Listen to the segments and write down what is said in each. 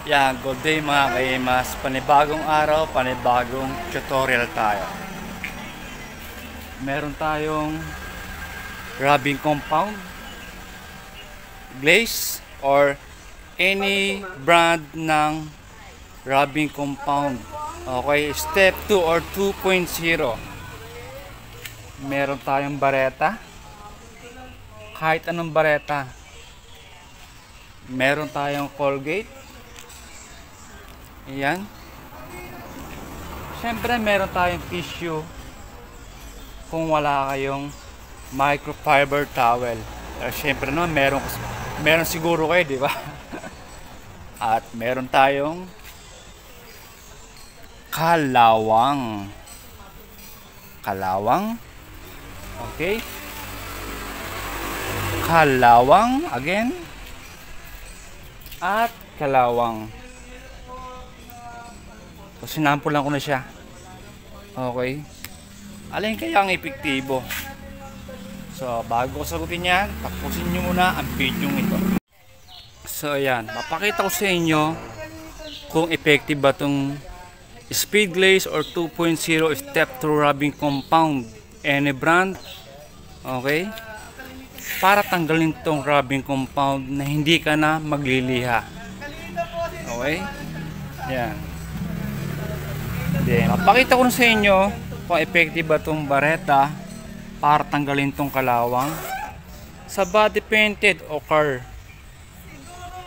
Yan, good day mga kaimas. Panibagong araw, panibagong tutorial tayo. Meron tayong rubbing compound, glaze, or any brand ng rubbing compound. Okay, step 2 or 2.0. Meron tayong bareta. Kahit anong bareta. Meron tayong Colgate. Ayan. Siyempre meron tayong tissue kung wala kayong microfiber towel. Siyempre no, meron siguro kayo, di ba? At meron tayong kalawang. Kalawang. Okay. Kalawang again. At kalawang. So, sinampulan ko na siya. Okay. Alin kaya ang epektibo? So, bago ko sagutin yan, tapusin nyo muna ang video ito. So, ayan. Papakita ko sa inyo kung effective ba itong speed glaze or 2.0 step 2 rubbing compound. Any brand. Okay. Para tanggalin itong rubbing compound na hindi ka na magliliha. Okay. Ayan. Then, mapakita ko sa inyo kung effective ba itong bareta para tanggalin itong kalawang sa body painted o car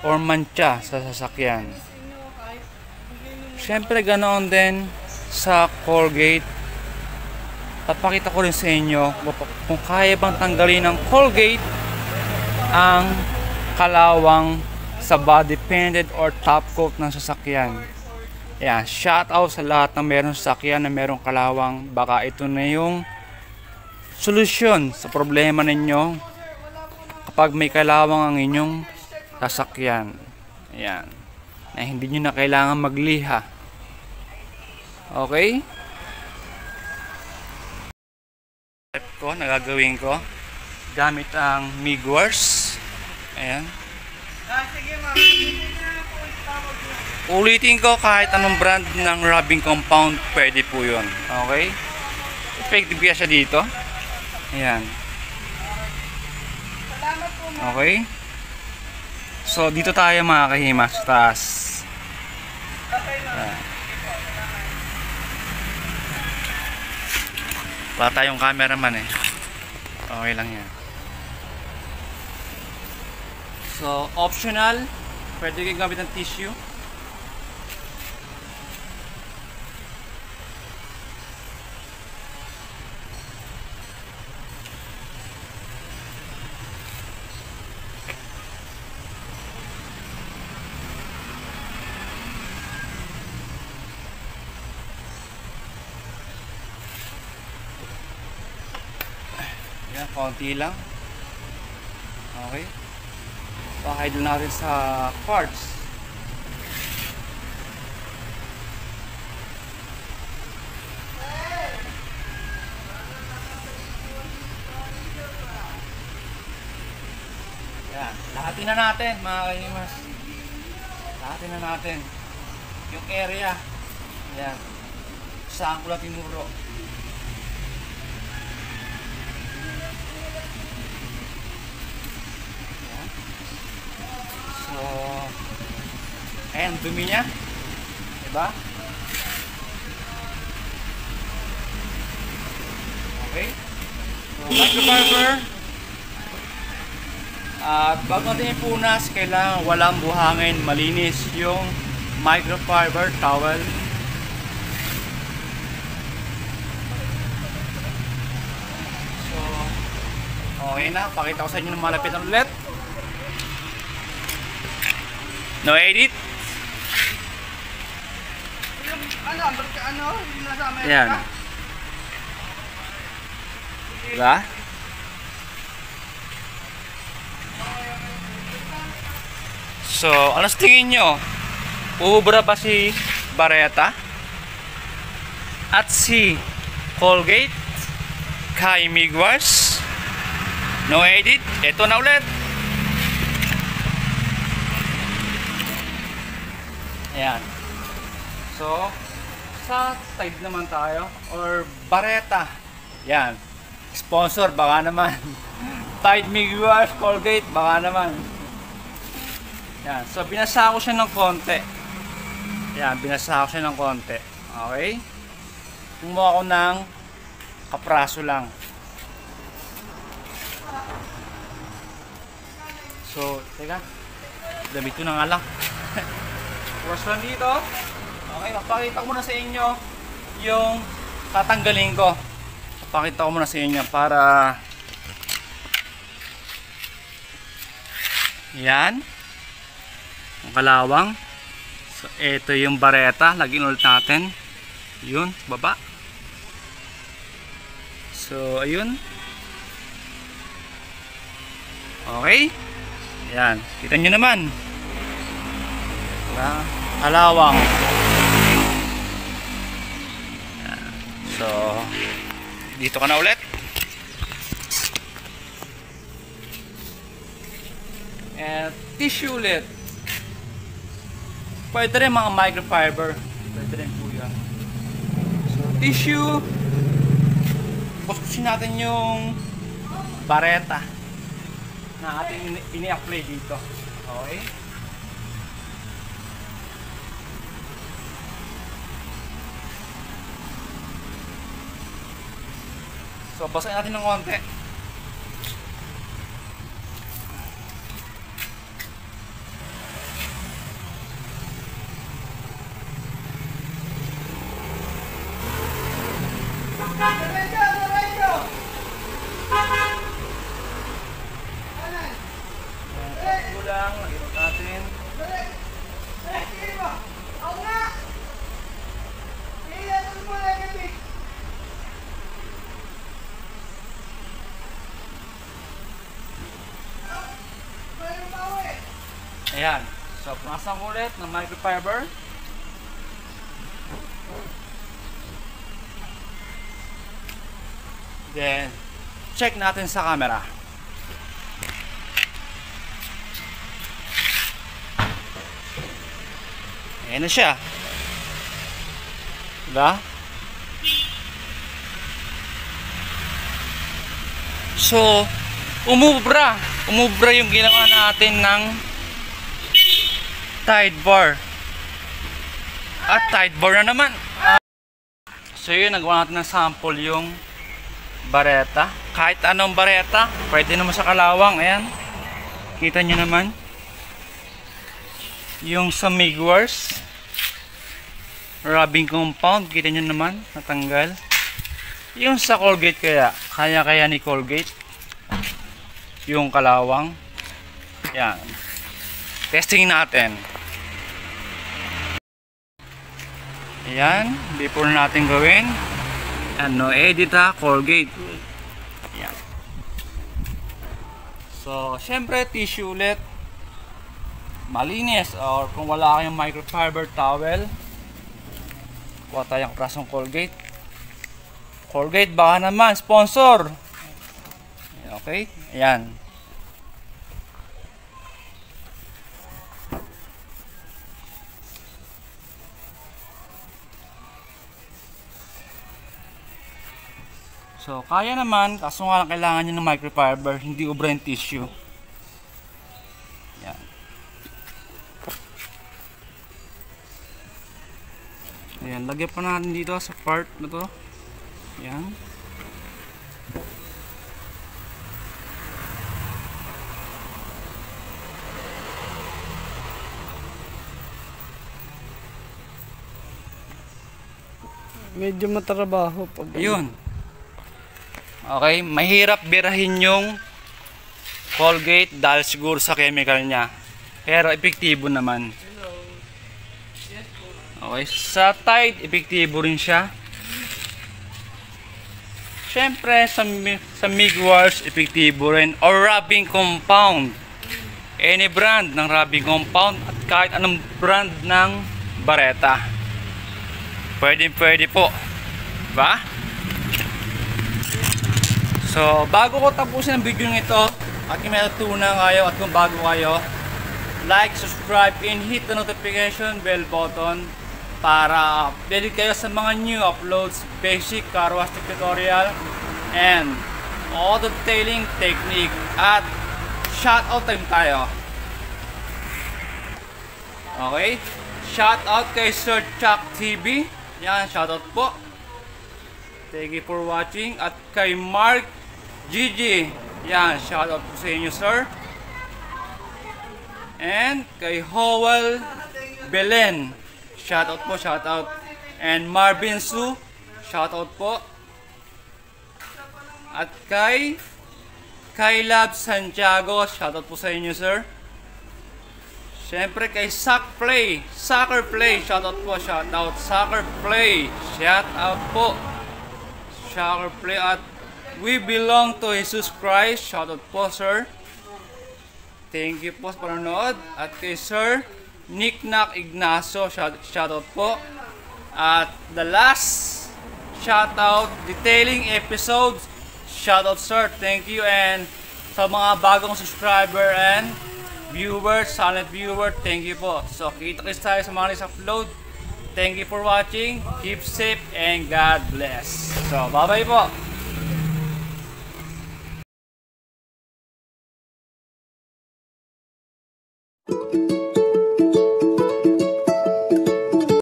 or mancha sa sasakyan. Siyempre ganoon din sa Colgate. Papakita ko rin sa inyo kung kaya bang tanggalin ng Colgate ang kalawang sa body painted or top coat ng sasakyan. Ayan, shout out sa lahat na meron sasakyan na merong kalawang. Baka ito na yung solusyon sa problema ninyo kapag may kalawang ang inyong sasakyan. Ayan, na hindi nyo na kailangan magliha. Okay? Step ko, nagagawin ko gamit ang Migwars. Ayan. Sige ma'am. Ulitin ko, kahit anong brand ng rubbing compound, pwede po yun. Okay? Effective kaya siya dito. Ayan. Okay? So, dito tayo mga kahimas. Taas. Ayan. Wala tayong cameraman eh. Okay lang yan. So, optional. Pwede kayong gamit ng tissue. Yan, konti lang. Okay. Pakahid natin sa parts. Yan, lahatin na natin mga kahimas. Lahatin na natin yung area. Yan. Saan ko lang tinuro. So, ayan, dumi niya. Diba? Okay. So, microfiber. At bago natin ipunas, kailangan walang buhangin, malinis yung microfiber towel. So, okay na. Pakita ko sa inyo ng malapit na ulit. No edit. Ayan. Diba? So, ano sa tingin nyo? Uubra ba si Bareta? At si Colgate? Kay Migwas? No edit. Ito na ulit. Ayan. So, sa Tide naman tayo or Bareta. Yan. Sponsor baka naman. Tide Miguel Colgate baka naman. Yan. So binasa ko siya ng konti. Yan, binasa ko siya ng konti. Okay? Kumuha ko ng kapraso lang. So, teka. Damit ko na nga lang. Brush lang dito. Okay, papakita ko muna sa inyo yung tatanggalin ko. Papakita ko muna sa inyo para yan ang kalawang. So, ito yung Bareta. Lagyan ulit natin yun, baba. So, ayun. Okay. Yan, kita nyo naman. Diba? Kalawang. So, dito ka na ulit. And tissue ulit. Pwede rin mga microfiber. Pwede rin po yan. So, tissue. Bukusin natin yung Bareta na ating ini-apply dito. Okay? So, basahin natin ng konti. Kulang, lagyan natin. Ayan. So, punasan ko ulit ng microfiber. Then, check natin sa camera. Ayan na siya. Diba? So, umubra yung ginawa natin ng Tide bar. At Tide bar na naman. So yun, nagawa natin ng sample yung Bareta. Kahit anong Bareta, pwede naman sa kalawang. Ayan. Kita nyo naman. Yung sa Migwars rubbing compound, kita nyo naman, natanggal. Yung sa Colgate kaya ni Colgate. Yung kalawang. Yan. Testing natin. Ayan, before natin gawin. Ano, edit ha, Colgate. Ayan. So, syempre, tissue ulit. Malinis, or kung wala kayong microfiber towel, kuha tayong prasong Colgate. Colgate, baka naman, sponsor. Okay, ayan. So, kaya naman, kaso nga lang kailangan nyo ng microfiber, hindi ubra yung tissue. Yan. Ayan, lagyan pa natin dito sa part na to. Yan. Medyo matrabaho pag Ayun. Okay, mahirap birahin yung Colgate dahil siguro sa chemical niya. Pero epektibo naman. Okay, sa Tide, epektibo rin siya. Siyempre, sa Migwars, epektibo rin. Or rubbing compound. Any brand ng rubbing compound at kahit anong brand ng Bareta. Pwede po. Diba? So, bago ko tapusin ang video nito, at kung may natutunan kayo at kung bago kayo, like, subscribe, and hit the notification bell button para updated kayo sa mga new uploads, basic car wash tutorial, and all the detailing technique. At shoutout time tayo. Okay? Shoutout kay Sir Chuck TV. Yan, shoutout po. Thank you for watching. At kay Mark Gigi. Yan, shoutout po sa inyo, sir. And kay Howell Belen. Shoutout po, shoutout. And Marvin Su. Shoutout po. At kay Lab Santiago. Shoutout po sa inyo, sir. Siyempre kay Soccer Play, shoutout po, shoutout. Soccer Play, shoutout po. Soccer Play. At We Belong to Jesus Christ, shoutout po, sir. Thank you po sa panonood. At kay Sir Nicknack Ignacio, shoutout po. At the last shoutout, detailing episodes, shoutout, sir. Thank you. And sa mga bagong subscriber and viewers, silent viewer, thank you po. So, kita-kits tayo sa mga next upload. Thank you for watching. Keep safe and God bless. So, bye-bye po.